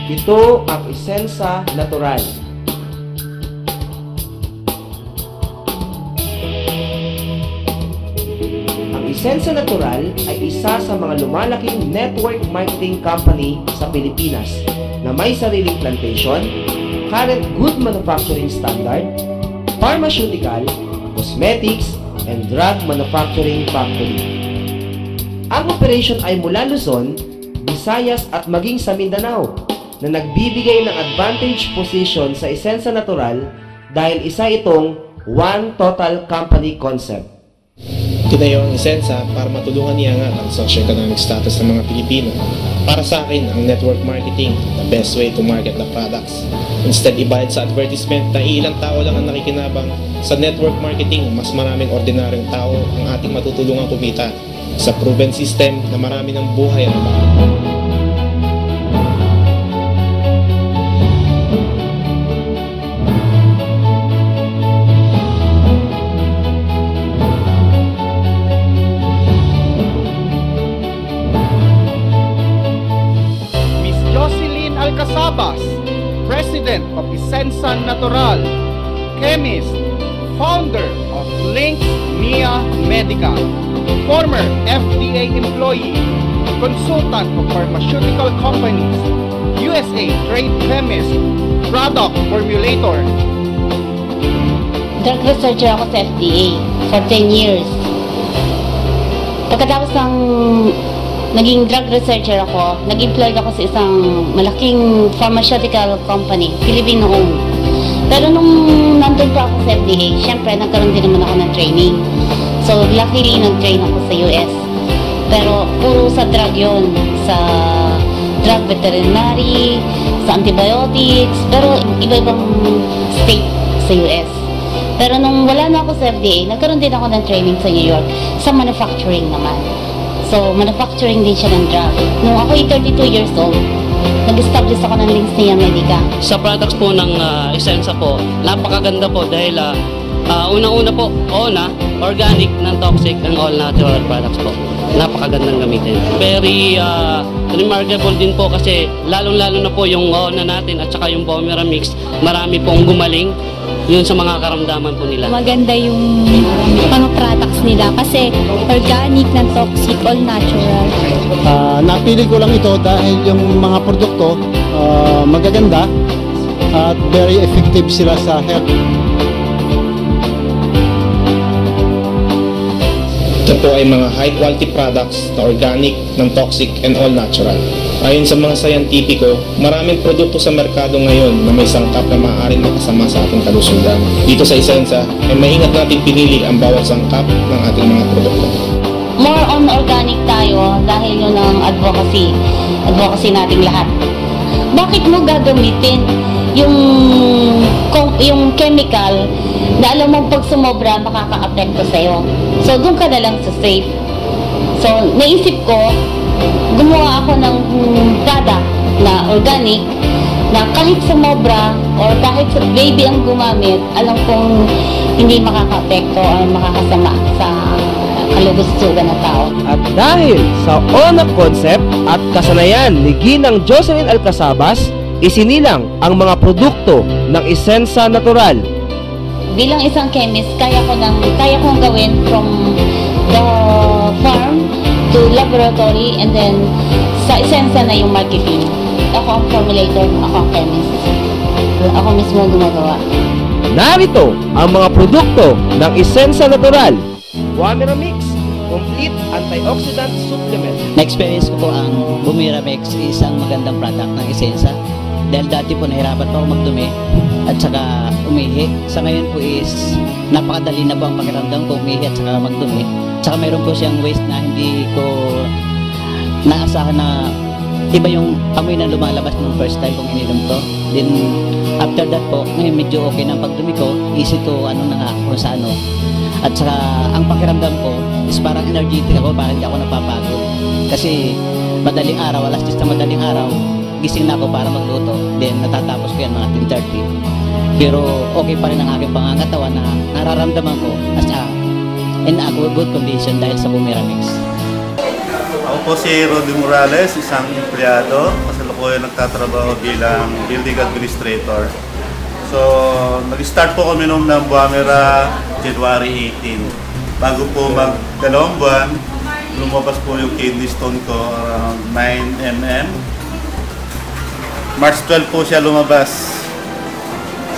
Ito ang Isensa Natural. Ang Isensa Natural ay isa sa mga lumalaking network marketing company sa Pilipinas na may sariling plantation, current good manufacturing standard, pharmaceutical, cosmetics, and drug manufacturing factory. Ang operation ay mula Luzon, Visayas at maging sa Mindanao na nagbibigay ng advantage position sa Isensa Natural dahil isa itong one total company concept. Tinayo ang Isensa para matulungan iangat ang socio-economic status ng mga Pilipino. Para sa akin, ang network marketing, the best way to market the products. Instead, ibayad sa advertisement na ilang tao lang ang nakikinabang, sa network marketing, mas maraming ordinaryong tao ang ating matutulungan kumita sa proven system na marami ng buhay ang Alcasabas, President of Isensa Natural, Chemist, Founder of Link Mia Medical, former FDA employee, Consultant of Pharmaceutical Companies, USA Trade Chemist, Product Formulator. Drug researcher ako sa FDA for 10 years. Pagkatapos ng naging drug researcher ako, nag-employed ako sa isang malaking pharmaceutical company, Filipino-owned. Pero nung nandun pa ako sa FDA, syempre nagkaroon din naman ako ng training. So luckily, nag-train ako sa US. Pero puro sa drug yun, sa drug veterinary, sa antibiotics, pero iba-ibang state sa US. Pero nung wala na ako sa FDA, nagkaroon din ako ng training sa New York, sa manufacturing naman. So, manufacturing din siya ng drug. Nung ako ay 32 years old, nag-establish ako ng Link Mia Medical. Sa products po ng Isensa po, napakaganda po dahil unang-una po, organic, non-toxic, and all-natural products po. Napakagandang gamitin. Very remarkable din po kasi lalong-lalo na po yung ONA natin at saka yung Bomera Mix, marami pong gumaling yun sa mga karamdaman po nila. Maganda yung mga products nila kasi organic, non-toxic, all natural. Napili ko lang ito dahil yung mga produkto magaganda at very effective sila sa health. Ito po ay mga high-quality products na organic, non-toxic, and all-natural. Ayon sa mga sayantipiko, maraming produkto sa merkado ngayon na may sangkap na maaaring makasama sa ating kalusugan. Dito sa Isensa, ay maingat natin pinili ang bawat sangkap ng ating mga produkto. More on organic tayo dahil yun ang advocacy nating lahat. Bakit mo gagamitin yung chemical na alam mo pag sumobra makaka-apekto sa'yo? So, doon ka na lang sa safe. So, naisip ko, gumawa ako ng product na organic na kahit sumobra or kahit sa baby ang gumamit, alam kong hindi makaka-apekto o makakasama sa kalugustugan ng tao. At dahil sa ONA concept at kasanayan ni Ginang Jocelyn Alcasabas, isinilang ang mga produkto ng Isensa Natural. Bilang isang chemist, kaya kong gawin from the farm to laboratory and then sa Isensa na yung marketing. Ako ang formulator, ako ang chemist. Ako mismo gumagawa. Narito ang mga produkto ng Isensa Natural. Bomera Mix, complete antioxidant supplement. Na-experience ko po ang Bomera Mix, isang magandang product ng Isensa. Dahil dati po nahirapan po ako magdumi at saka umihi. Sa ngayon po is napakadali na po ang pakiramdam ko umihi at saka magdumi. Saka mayroon po siyang waste na hindi ko naasahan na iba yung amoy na lumalabas nung first time kong ininom to. Then after that po, ngayon medyo okay na ang pagdumi ko, easy to kung sa ano. At saka ang pakiramdam ko is parang energetic ako, parang hindi ako napapagod. Kasi madaling araw, alas 10 na madaling araw, gising na ako para magluto. Then natatapos ko yan mga 10:30. Pero okay pa rin ang aking pangangatawan na nararamdaman ko as in a good condition dahil sa Bomera Mix. Ako po si Roddy Morales, isang empleyado. po ay nagtatrabaho bilang building administrator. So, nag-start po kami nung ng Buamera January 18. Bago po mag-2 buwan, lumabas po yung kidney stone ko around 9 mm. March 12 po siya lumabas.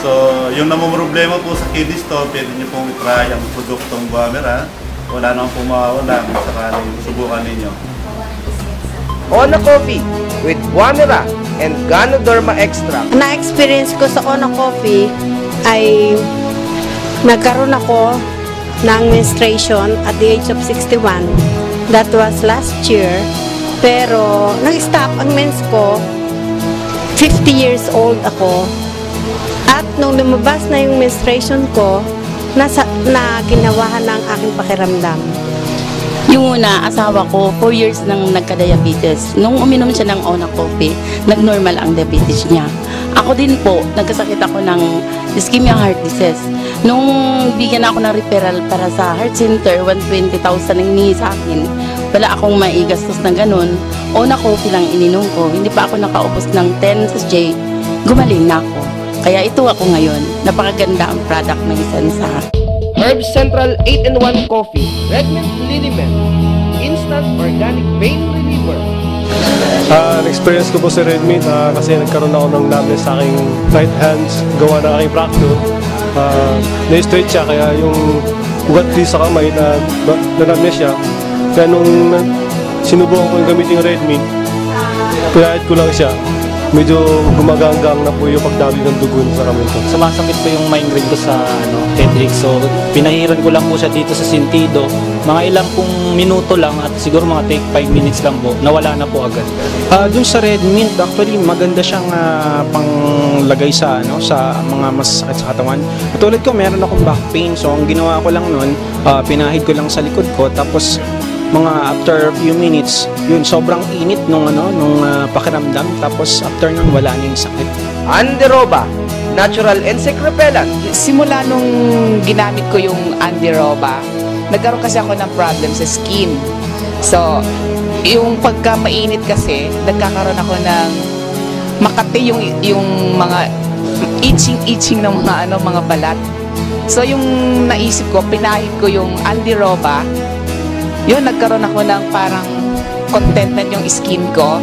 So, yung namumroblema po sa kidney stone, pwede nyo pong try ang produktong Buamera. Wala namang pumawala kung sakaling subukan ninyo. Ona Coffee with Buamera and Ganoderma Extract. Na-experience ko sa Ona Coffee ay nagkaroon ako ng menstruation at the age of 61. That was last year. Pero nag-stop ang mens ko. 50 years old ako. At nung lumabas na yung menstruation ko, na ginawahan ng aking pakiramdam. Yung una, asawa ko, 4 years nang nagka-diabetes. Nung uminom siya ng Ona Coffee, nag-normal ang diabetes niya. Ako din po, nagkasakit ako ng ischemia heart disease. Nung bigyan ako ng referral para sa heart center, 120,000 ang hinihingi sa akin. Wala akong maigastos na ganun. Ona Coffee lang ininom ko. Hindi pa ako nakaubos ng 10 SJ. Gumaling na ako. Kaya ito ako ngayon. Napakaganda ang product ng Essensa. Herb Central 8-in-1 Coffee, Red Mint Lily Mint, Instant Organic Pain Reliever. Experience ko po sa Red Mint kasi nagkaroon ako ng numbness sa aking right hands, gawa na aking fracture. Na-straight siya, kaya yung ugat di sa kamay na numbness siya. Kaya nung sinubukan ko yung gamitin yung Red Mint, pinahit ko lang siya. Medyo gumaganggang na po yung pagdami ng dugo sa kamay ko. Sumasakit po yung migraine ko sa headache. So, pinahiran ko lang po siya dito sa sentido. Mga ilang pong minuto lang at siguro mga 5 minutes lang po. Nawala na po agad. Dun sa Red Mint, actually maganda siyang panglagay sa mga masakit sa katawan. Katulad ko, meron akong back pain. So, ang ginawa ko lang nun, pinahid ko lang sa likod ko. Tapos, mga after few minutes, yun, sobrang init nung pakiramdam. Tapos after nun, wala na yung sakit. Anderoba, natural insect repellent. Simula nung ginamit ko yung Anderoba, nagkaroon kasi ako ng problem sa skin. So, yung pagka mainit kasi, nagkakaroon ako ng makati yung mga itching ng mga balat. So, yung naisip ko, pinahid ko yung Anderoba. Yun, nagkaroon ako ng parang contentment yung skin ko.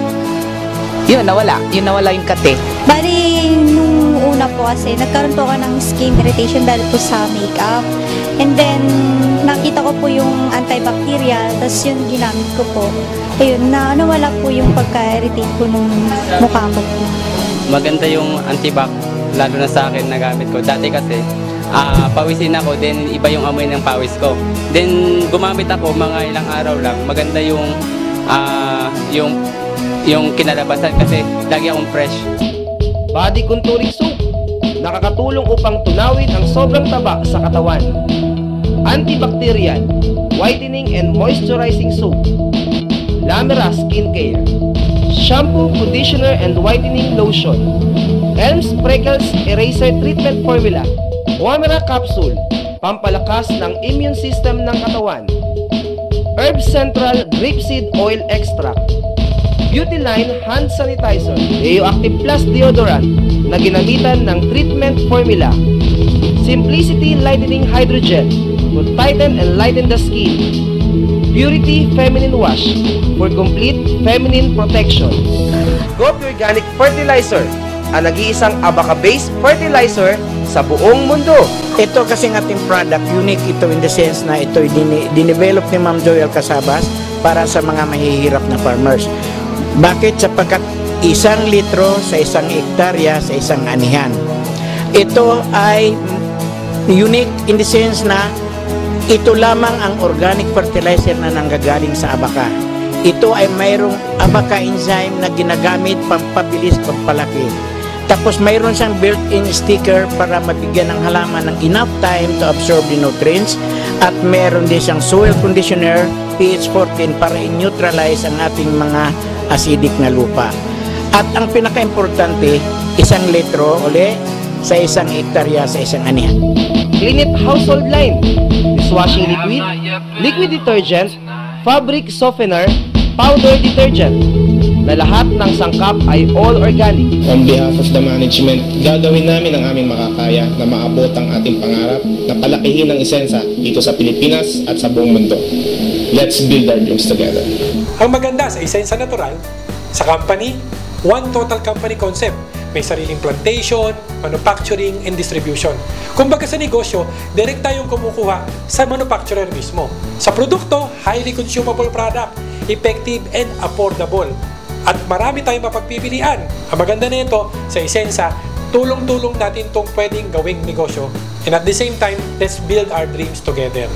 Yun, nawala. Yun, nawala yung kate. Bali, nung una po kasi, nagkaroon po ako ng skin irritation dahil po sa makeup. And then, nakita ko po yung antibacterial, tapos yun, ginamit ko po. Ayun, nawala po yung pagka-irritate ko nung mukha ko po. Maganda yung antibac, lalo na sa akin na gamit ko. Dati kasi, pawisin ako, then iba yung amoy ng pawis ko. Then gumamit ako mga ilang araw lang, maganda yung kinalabasan kasi lagi akong fresh. Body contouring soap, nakakatulong upang tunawin ang sobrang taba sa katawan. Antibacterial, whitening and moisturizing soap. Lamera Skincare, shampoo, conditioner and whitening lotion. Elms Freckles Eraser Treatment Formula. Buamera Capsule, pampalakas ng immune system ng katawan. Herb Central Grapeseed Oil Extract. Beauty Line Hand Sanitizer. Radioactive Plus Deodorant na ginamitan ng treatment formula. Simplicity Lightening Hydrogel to tighten and lighten the skin. Purity Feminine Wash for complete feminine protection. Goat Organic Fertilizer, ang nag-iisang abaca-based fertilizer sa buong mundo. Ito kasing ating product, unique ito in the sense na ito dinevelop ni Ma'am Joel Casabas para sa mga mahihirap na farmers. Bakit? Sapagkat 1 litro sa 1 hektarya sa isang anihan. Ito ay unique in the sense na ito lamang ang organic fertilizer na nanggagaling sa abaca. Ito ay mayroong abaca enzyme na ginagamit pampabilis, pampalaki. Tapos mayroon siyang built-in sticker para mabigyan ng halaman ng enough time to absorb the nutrients. At meron din siyang soil conditioner, pH 14 para i-neutralize ang ating mga acidic na lupa. At ang pinaka-importante, 1 litro uli sa 1 hektarya sa isang anihan. Clean It Household Line, dishwashing liquid, liquid detergent, fabric softener, powder detergent. na lahat ng sangkap ay all organic. On behalf of the management, gagawin namin ang aming makakaya na maabot ang ating pangarap na palakihin ang Isensa dito sa Pilipinas at sa buong mundo. Let's build our dreams together. Ang maganda sa Isensa Natural, sa company, one total company concept. May sariling plantation, manufacturing, and distribution. Kumbaga sa negosyo, direct tayong kumukuha sa manufacturer mismo. Sa produkto, highly consumable product, effective and affordable. At marami tayong mapagpipilian. Ang maganda nito sa Isensa, tulong-tulong natin itong pwedeng gawing negosyo. And at the same time, let's build our dreams together.